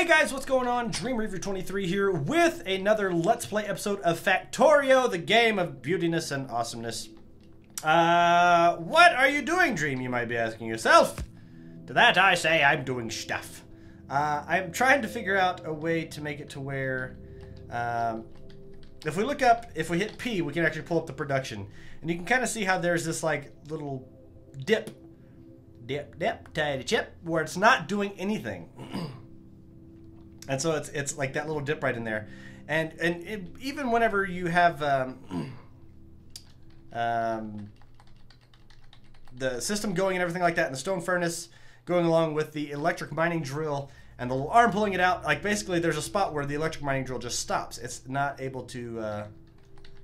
Hey guys, what's going on? Dream Reaver 23 here with another Let's Play episode of Factorio, the game of beautiness and awesomeness. What are you doing, Dream, you might be asking yourself? To that I say I'm doing stuff. I'm trying to figure out a way to make it to where, if we look up, if we hit P, we can actually pull up the production. And you can kind of see how there's this like little dip, tidy chip, where it's not doing anything. And so it's like that little dip right in there, and even whenever you have the system going and everything like that, and the stone furnace going along with the electric mining drill and the little arm pulling it out, like basically there's a spot where the electric mining drill just stops. It's not able to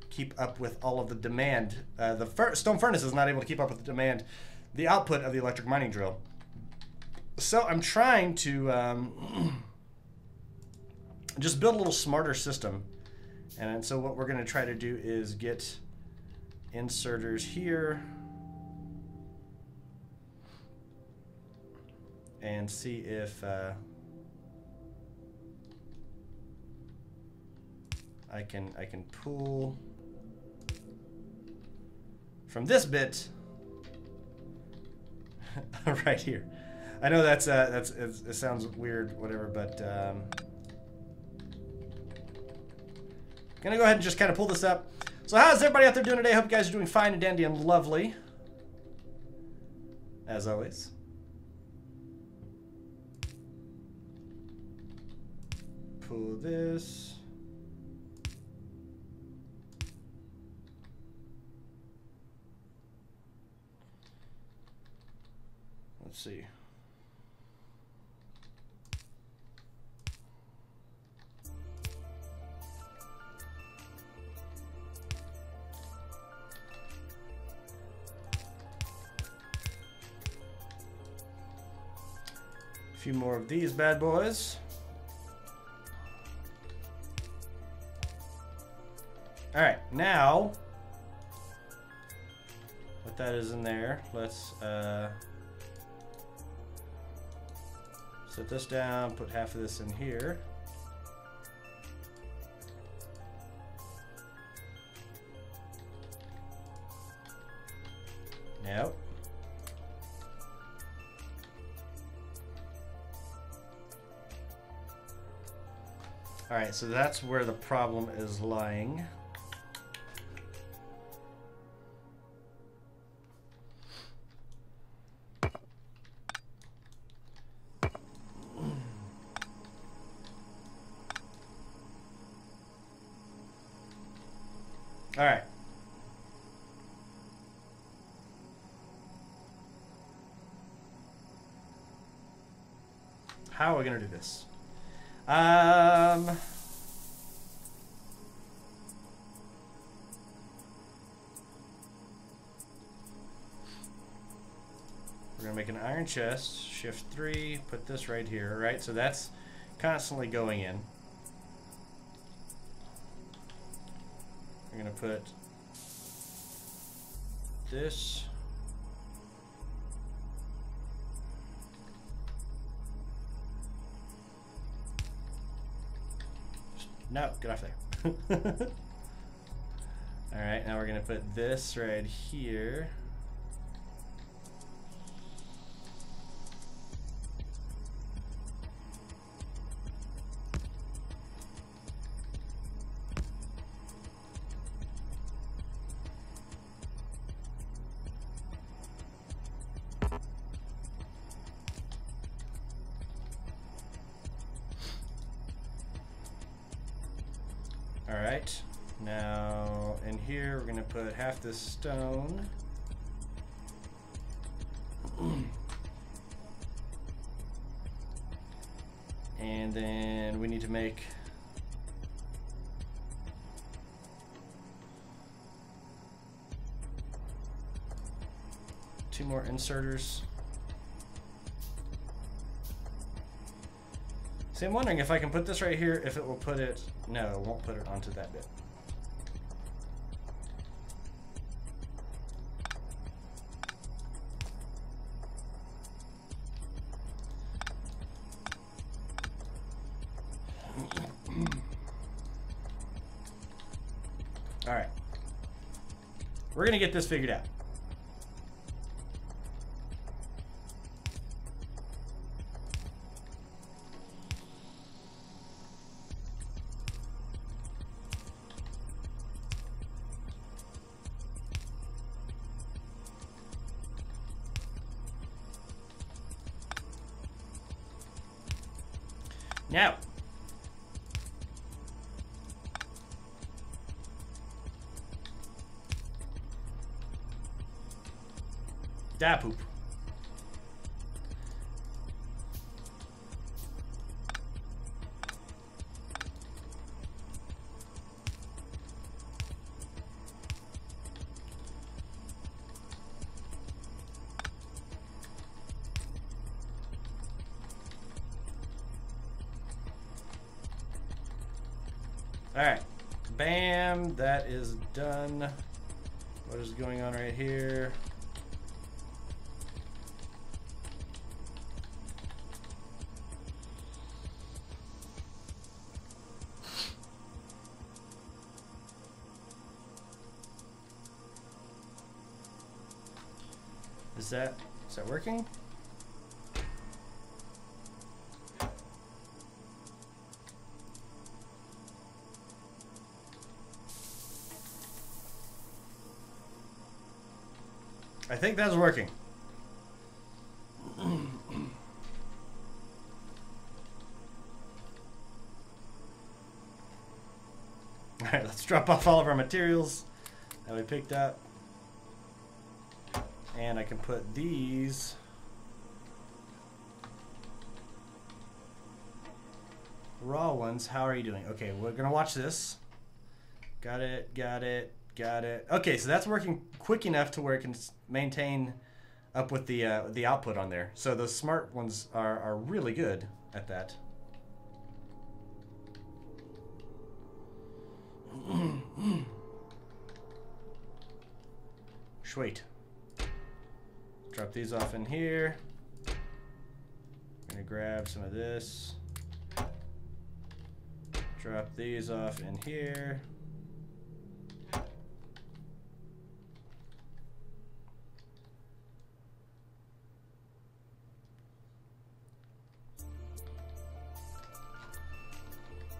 keep up with all of the demand. The stone furnace is not able to keep up with the demand, the output of the electric mining drill. So I'm trying to just build a little smarter system. And so what we're going to try to do is get inserters here and see if I can pull from this bit right here. I know it sounds weird, whatever, but gonna go ahead and just kind of pull this up. So how's everybody out there doing today? Hope you guys are doing fine and dandy and lovely, as always. Pull this. Let's see. A few more of these bad boys. All right, now what that is in there, let's set this down, put half of this in here. Nope. All right, so that's where the problem is lying. All right. How are we going to do this? We're gonna make an iron chest, shift 3, put this right here, right? So that's constantly going in. We're gonna put this. No, get off there. Alright, now we're going to put this right here. Alright, now in here we're going to put half this stone. And then we need to make two more inserters. See, I'm wondering if I can put this right here, if it will put it... No, it won't put it onto that bit. We're gonna get this figured out. Now, da poop. Alright, bam, that is done. What is going on right here? Is that working? I think that's working. Alright, let's drop off all of our materials that we picked up. And I can put these raw ones. How are you doing? Okay, we're gonna watch this. Got it, got it, got it. Okay, so that's working quick enough to where it can maintain up with the output on there. So those smart ones are really good at that. Sweet. Drop these off in here. I'm gonna grab some of this. Drop these off in here.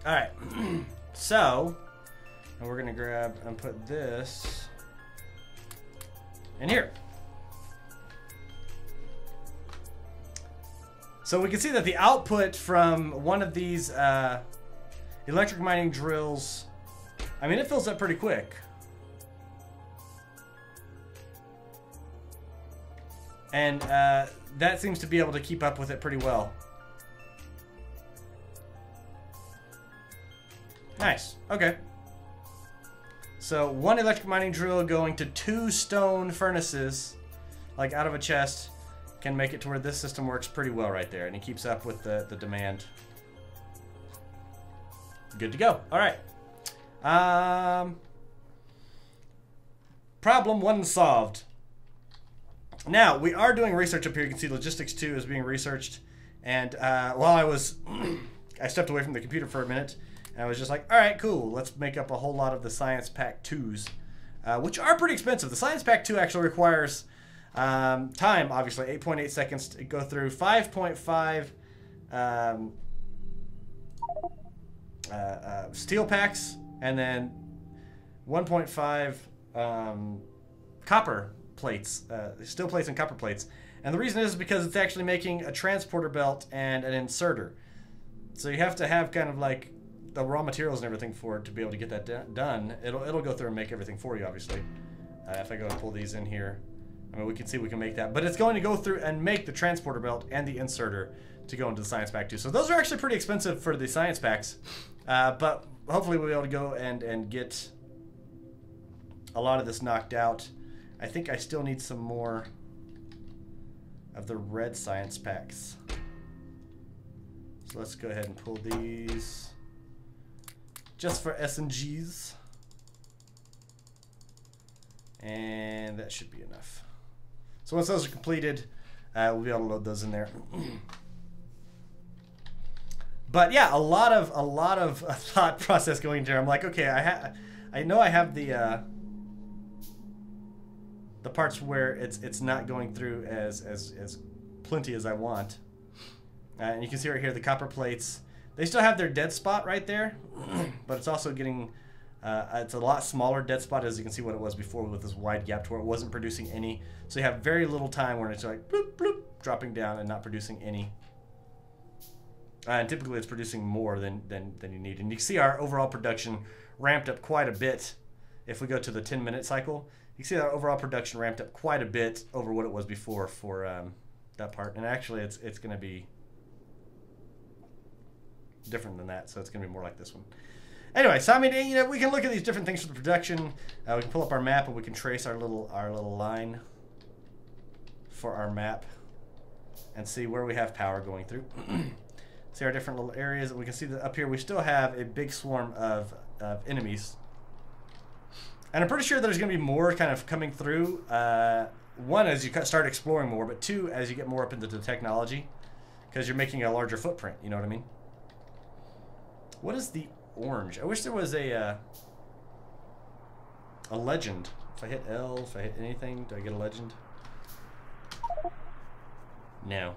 All right, so, and we're gonna grab and put this in here. So we can see that the output from one of these electric mining drills, I mean, it fills up pretty quick. And that seems to be able to keep up with it pretty well. Nice. Okay. So one electric mining drill going to 2 stone furnaces, like out of a chest, can make it to where this system works pretty well right there, and it keeps up with the demand. Good to go. All right. Problem 1 solved. Now we are doing research up here. You can see logistics 2 is being researched, and while I stepped away from the computer for a minute. And I was just like, all right, cool. Let's make up a whole lot of the Science Pack 2s, which are pretty expensive. The Science Pack 2 actually requires time, obviously, 8.8 seconds to go through 5.5 steel packs, and then 1.5 copper plates, steel plates and copper plates. And the reason is because it's actually making a transporter belt and an inserter. So you have to have kind of like the raw materials and everything for it to be able to get that done. It'll go through and make everything for you, obviously. If I go and pull these in here, I mean, we can see we can make that. But it's going to go through and make the transporter belt and the inserter to go into the Science Pack 2. So those are actually pretty expensive for the Science Packs. But hopefully we'll be able to go and get a lot of this knocked out. I think I still need some more of the red Science Packs. So let's go ahead and pull these. Just for S&Gs. And that should be enough. So once those are completed, we'll be able to load those in there. But yeah, a lot of thought process going into there. I'm like, okay, I know I have the the parts where it's not going through as plenty as I want. And you can see right here the copper plates. They still have their dead spot right there, but it's also getting it's a lot smaller dead spot, as you can see what it was before with this wide gap to where it wasn't producing any. So you have very little time where it's like bloop, bloop, dropping down and not producing any. And typically it's producing more than you need. And you can see our overall production ramped up quite a bit. If we go to the 10-minute cycle, you can see our overall production ramped up quite a bit over what it was before for that part. And actually it's going to be different than that, so it's going to be more like this one. Anyway, so I mean, you know, we can look at these different things for the production. We can pull up our map and we can trace our little line for our map and see where we have power going through. See our different little areas, and we can see that up here we still have a big swarm of enemies. And I'm pretty sure there's going to be more kind of coming through. One, as you start exploring more, but two, as you get more up into the technology, because you're making a larger footprint. You know what I mean? What is the orange? I wish there was a legend. If I hit L, if I hit anything, do I get a legend? No.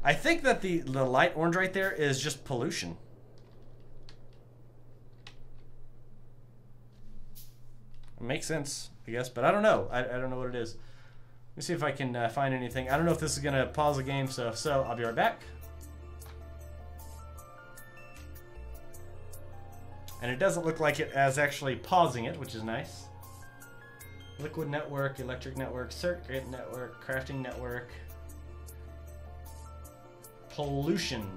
I think that the light orange right there is just pollution. It makes sense, I guess, but I don't know. I don't know what it is. Let me see if I can find anything. I don't know if this is going to pause the game, so I'll be right back. And it doesn't look like it as actually pausing it, which is nice. Liquid network, electric network, circuit network, crafting network. Pollution.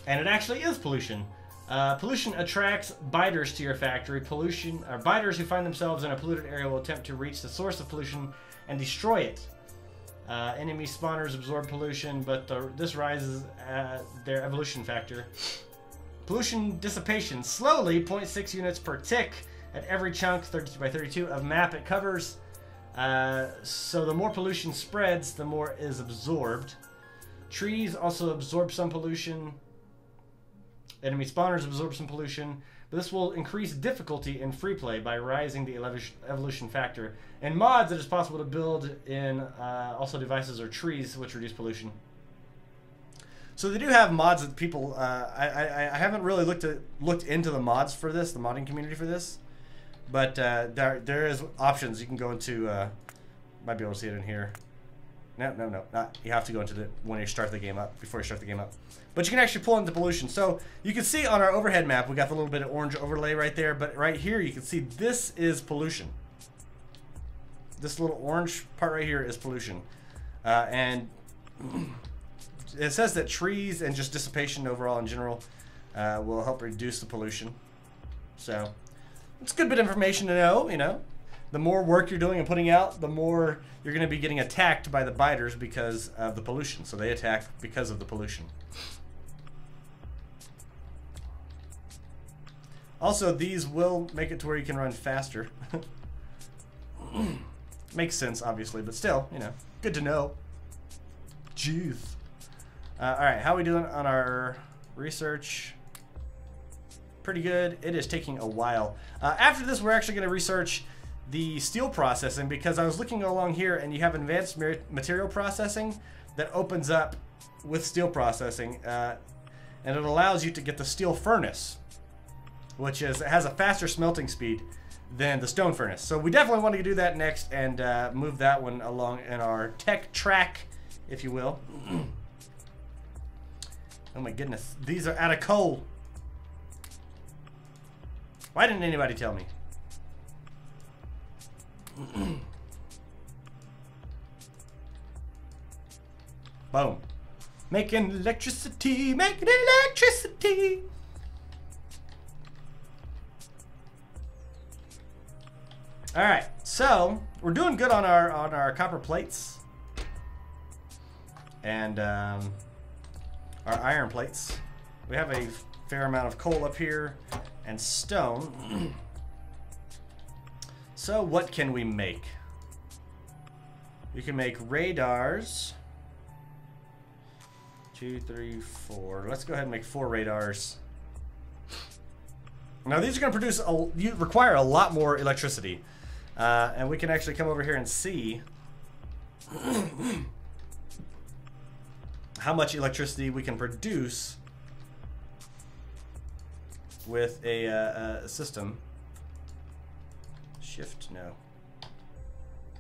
And it actually is pollution. Pollution attracts biters to your factory. Biters who find themselves in a polluted area will attempt to reach the source of pollution and destroy it. Enemy spawners absorb pollution, but this rises their evolution factor. Pollution dissipation. Slowly, 0.6 units per tick at every chunk, 32 by 32, of map it covers. So the more pollution spreads, the more is absorbed. Trees also absorb some pollution. Enemy spawners absorb some pollution. But this will increase difficulty in free play by rising the evolution factor. In mods, it is possible to build in also devices or trees which reduce pollution. So they do have mods that people. I haven't really looked into the mods for this, the modding community for this, but there is options. You can go into. Might be able to see it in here. No, not. You have to go into the when you start the game up before you start the game up. But you can actually pull into pollution. So you can see on our overhead map, we got the little bit of orange overlay right there. But right here, you can see this is pollution. This little orange part right here is pollution, and it says that trees and just dissipation overall in general will help reduce the pollution. So it's a good bit of information to know, you know. The more work you're doing and putting out, the more you're going to be getting attacked by the biters because of the pollution. So they attack because of the pollution. Also, these will make it to where you can run faster. Makes sense, obviously, but still, you know, good to know. Jeez. Alright, how are we doing on our research? Pretty good. It is taking a while. After this, we're actually going to research the steel processing, because I was looking along here and you have advanced material processing that opens up with steel processing, and it allows you to get the steel furnace, which is, it has a faster smelting speed than the stone furnace. So we definitely want to do that next and move that one along in our tech track, if you will. Oh my goodness, these are out of coal. Why didn't anybody tell me? Boom. Making electricity, making electricity. All right, so we're doing good on our copper plates and our iron plates. We have a fair amount of coal up here and stone. So what can we make? You can make radars. 2, 3, 4. Let's go ahead and make 4 radars. Now these are going to produce, you require a lot more electricity. And we can actually come over here and see how much electricity we can produce with a system. Shift, no.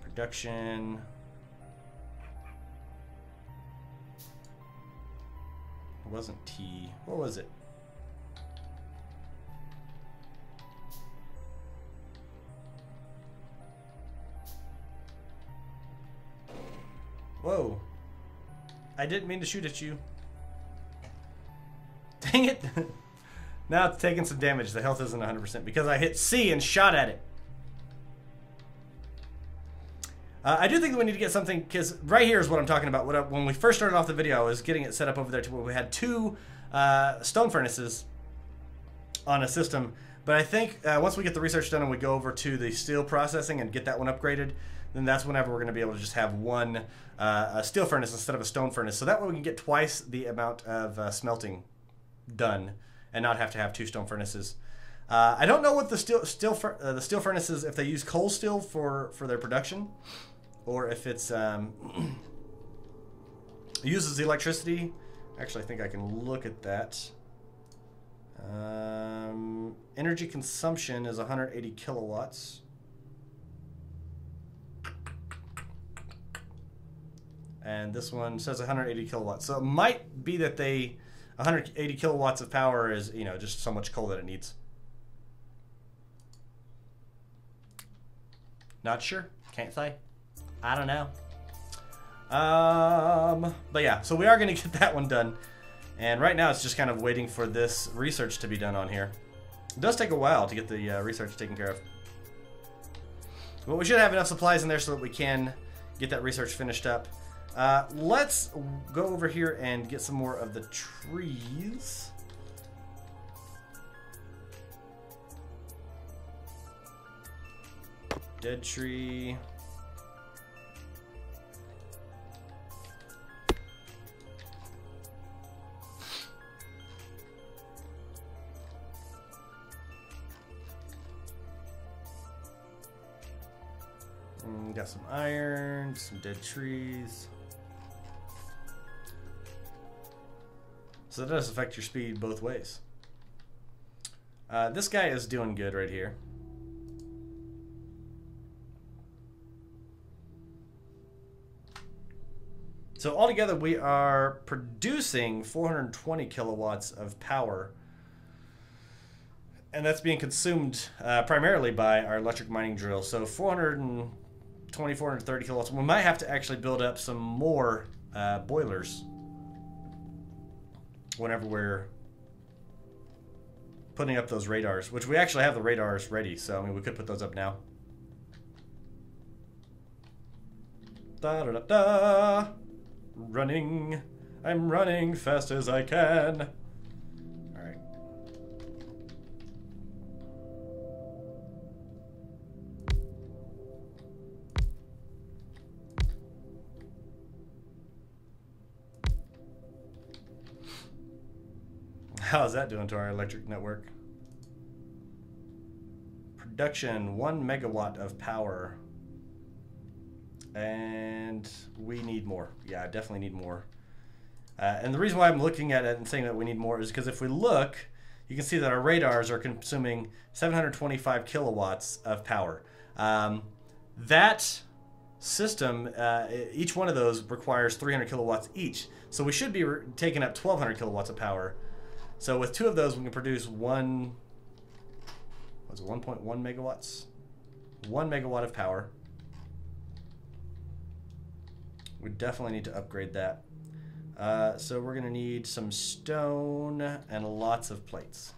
Production. It wasn't T. What was it? Whoa. I didn't mean to shoot at you. Dang it. Now it's taking some damage. The health isn't 100% because I hit C and shot at it. I do think that we need to get something, because right here is what I'm talking about. When we first started off the video, I was getting it set up over there to where we had 2 stone furnaces on a system. But I think once we get the research done and we go over to the steel processing and get that one upgraded, then that's whenever we're going to be able to just have one a steel furnace instead of a stone furnace. So that way we can get twice the amount of smelting done and not have to have 2 stone furnaces. I don't know what the steel furnaces, if they use coal steel for their production, or if it's uses electricity. Actually, I think I can look at that. Energy consumption is 180 kilowatts. And this one says 180 kilowatts. So it might be that 180 kilowatts of power is, you know, just so much coal that it needs. Not sure. Can't say. I don't know. But yeah, so we are going to get that one done. And right now it's just kind of waiting for this research to be done on here. It does take a while to get the research taken care of. But we should have enough supplies in there so that we can get that research finished up. Let's go over here and get some more of the trees. Dead tree. Got some iron, some dead trees. So that does affect your speed both ways. This guy is doing good right here. So altogether we are producing 420 kilowatts of power. And that's being consumed primarily by our electric mining drill. So 420, 430 kilowatts. We might have to actually build up some more boilers whenever we're putting up those radars, which we actually have the radars ready. So, I mean, we could put those up now. Da da da da. Running. I'm running fast as I can. Alright. How's that doing to our electric network? Production, 1 megawatt of power. And we need more. Yeah, I definitely need more. And the reason why I'm looking at it and saying that we need more is because if we look, you can see that our radars are consuming 725 kilowatts of power. That system, each one of those requires 300 kilowatts each. So we should be taking up 1,200 kilowatts of power. So with 2 of those, we can produce 1.1 megawatts? 1 megawatt of power. We definitely need to upgrade that. So we're going to need some stone and lots of plates.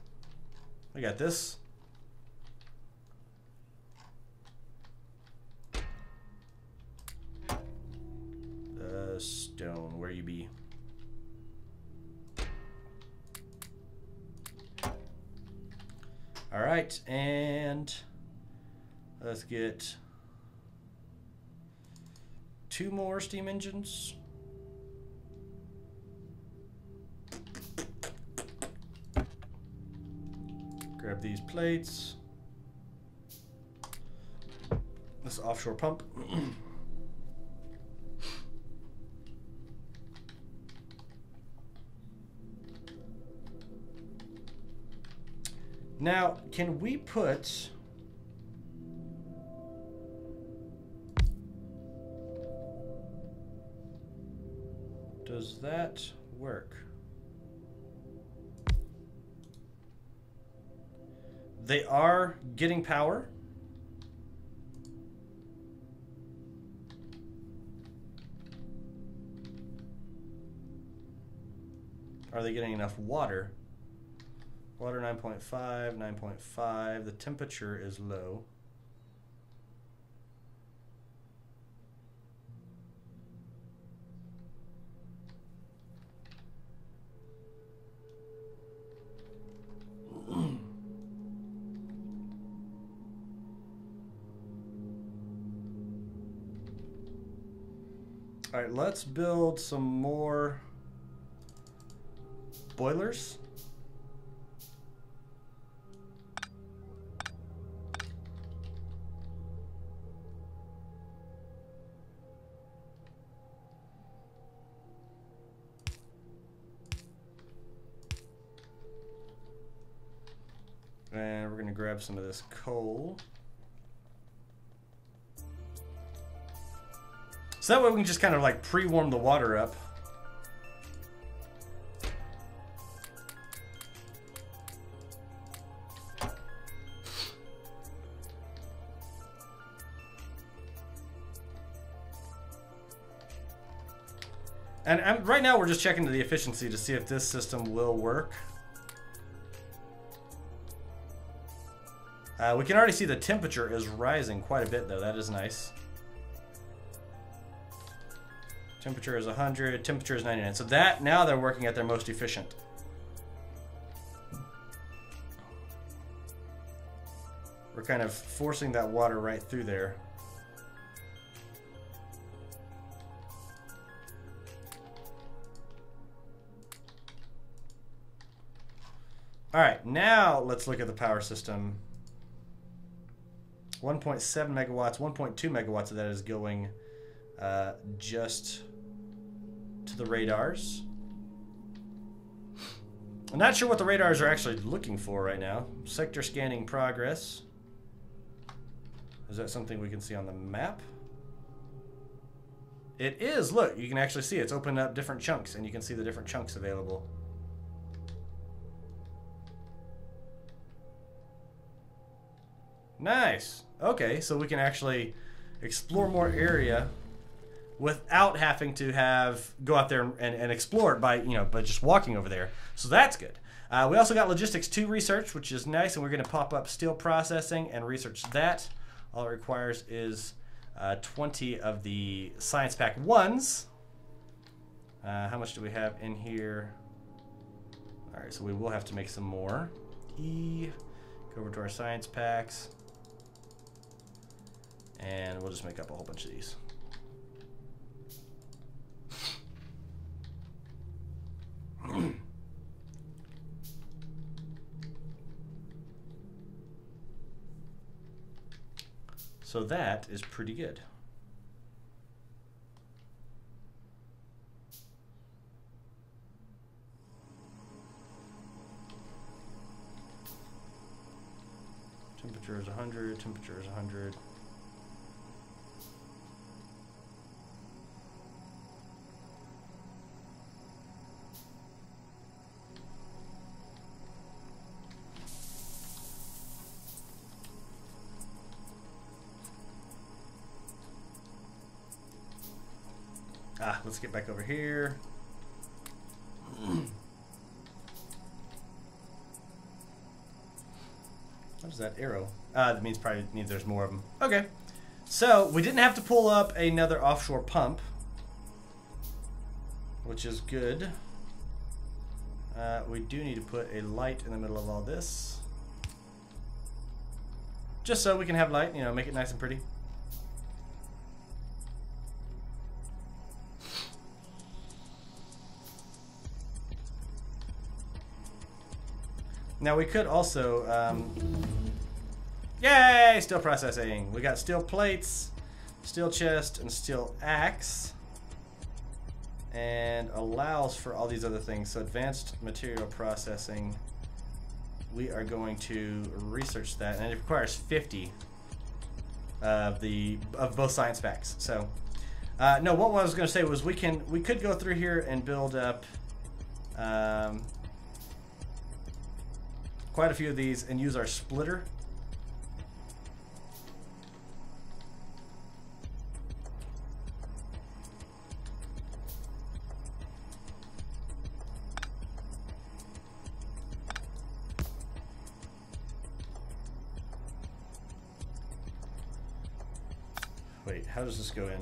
I got this. Stone, where you be? All right, and let's get 2 more steam engines. Grab these plates. This offshore pump. Now, can we put... Does that work? They are getting power. Are they getting enough water? Water 9.5, 9.5. The temperature is low. All right, let's build some more boilers. And we're going to grab some of this coal. So that way we can just kind of like pre-warm the water up. And right now we're just checking the efficiency to see if this system will work. We can already see the temperature is rising quite a bit though. That is nice. Temperature is 100, temperature is 99. So that, now they're working at their most efficient. We're kind of forcing that water right through there. All right, now let's look at the power system. 1.7 megawatts, 1.2 megawatts of that is going just to the radars. I'm not sure what the radars are actually looking for right now. Sector scanning progress. Is that something we can see on the map? It is. Look, you can actually see it's opened up different chunks, and you can see the different chunks available. Nice. Okay, so we can actually explore more area without having to go out there and explore it by just walking over there. So that's good. We also got logistics 2 research, which is nice, and we're going to pop up steel processing and research that. All it requires is 20 of the science pack 1s. How much do we have in here? All right, so we will have to make some more. Go over to our science packs, and we'll just make up a whole bunch of these. So that is pretty good. Temperature is 100, temperature is 100. Let's get back over here. What is that arrow? That means probably means there's more of them. Okay, so we didn't have to pull up another offshore pump, which is good. We do need to put a light in the middle of all this, just so we can have light. Make it nice and pretty. Now we could also, yay, steel processing. We got steel plates, steel chest, and steel axe. And allows for all these other things. So advanced material processing, we are going to research that, and it requires 50 of both science packs. So no, what I was going to say was we could go through here and build up quite a few of these and use our splitter. Wait, how does this go in?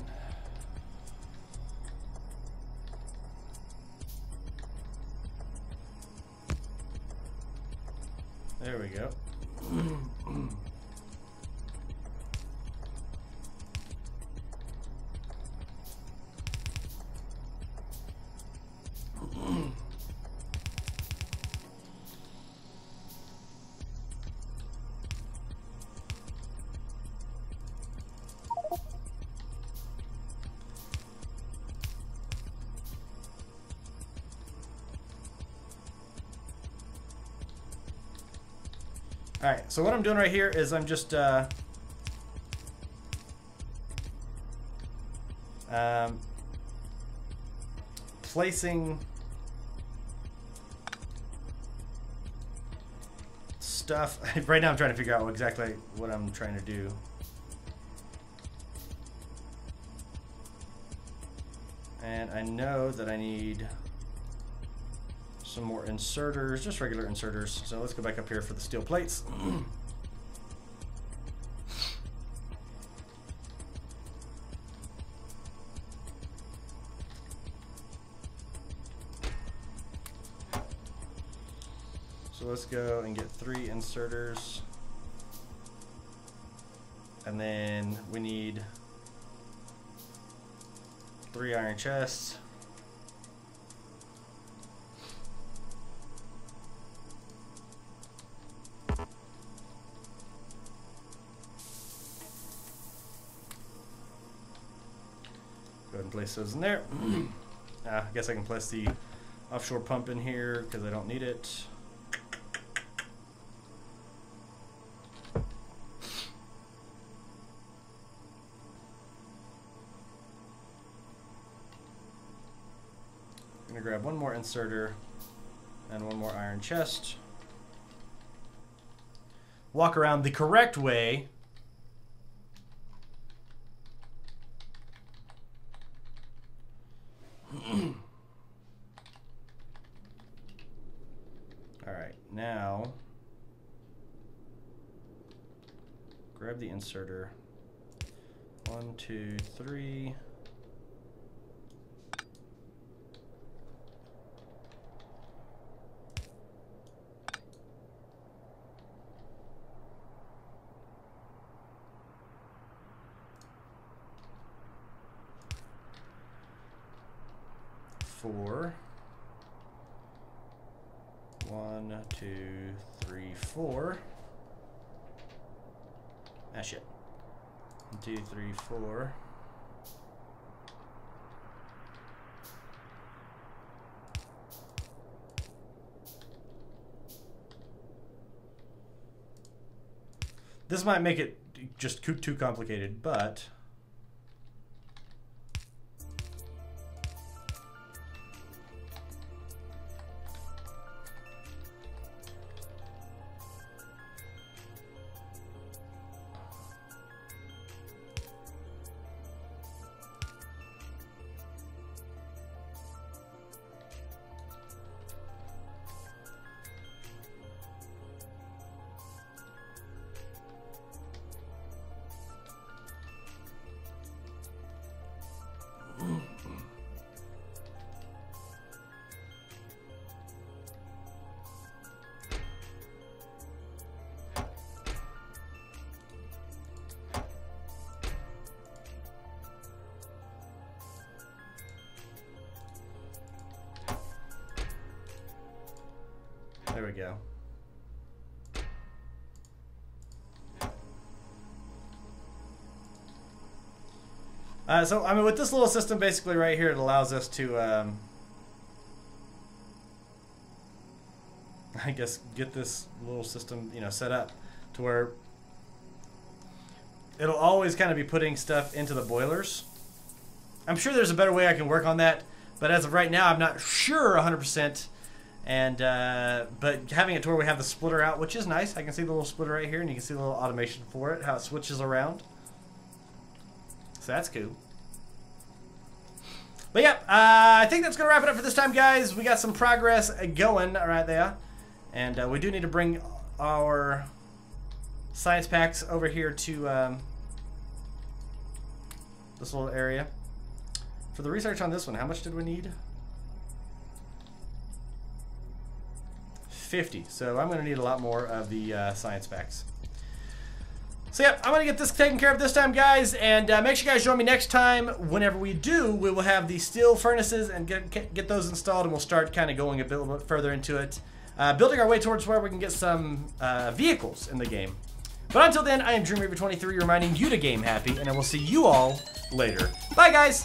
There we go. Alright, so what I'm doing right here is I'm just placing stuff. Right now I'm trying to figure out exactly what I'm trying to do. And I know that I need some more inserters, just regular inserters. So let's go back up here for the steel plates. So let's go and get 3 inserters. And then we need 3 iron chests. Go ahead and place those in there. I guess I can place the offshore pump in here because I don't need it. I'm gonna grab one more inserter and one more iron chest. Walk around the correct way. Alright, now grab the inserter. 1, 2, 3. Four. 1, 2, 3, 4. Ah, shit. 1, 2, 3, 4. This might make it just too complicated, but there we go. So, I mean, with this little system basically right here, it allows us to, I guess, get this little system, you know, set up to where it'll always kind of be putting stuff into the boilers. I'm sure there's a better way I can work on that, but as of right now, I'm not sure 100%. And but having it to where we have the splitter out, which is nice. I can see the little splitter right here, and you can see the little automation for it, how it switches around. So that's cool. But yeah, I think that's going to wrap it up for this time, guys. We got some progress going right there. And we do need to bring our science packs over here to this little area. For the research on this one, how much did we need? 50. So I'm going to need a lot more of the science packs. So yeah, I'm going to get this taken care of this time, guys, and make sure you guys join me next time. Whenever we do, we will have the steel furnaces and get those installed, and we'll start kind of going a bit further into it, building our way towards where we can get some vehicles in the game. But until then, I am DreamReaver23 reminding you to game happy, and I will see you all later. Bye, guys!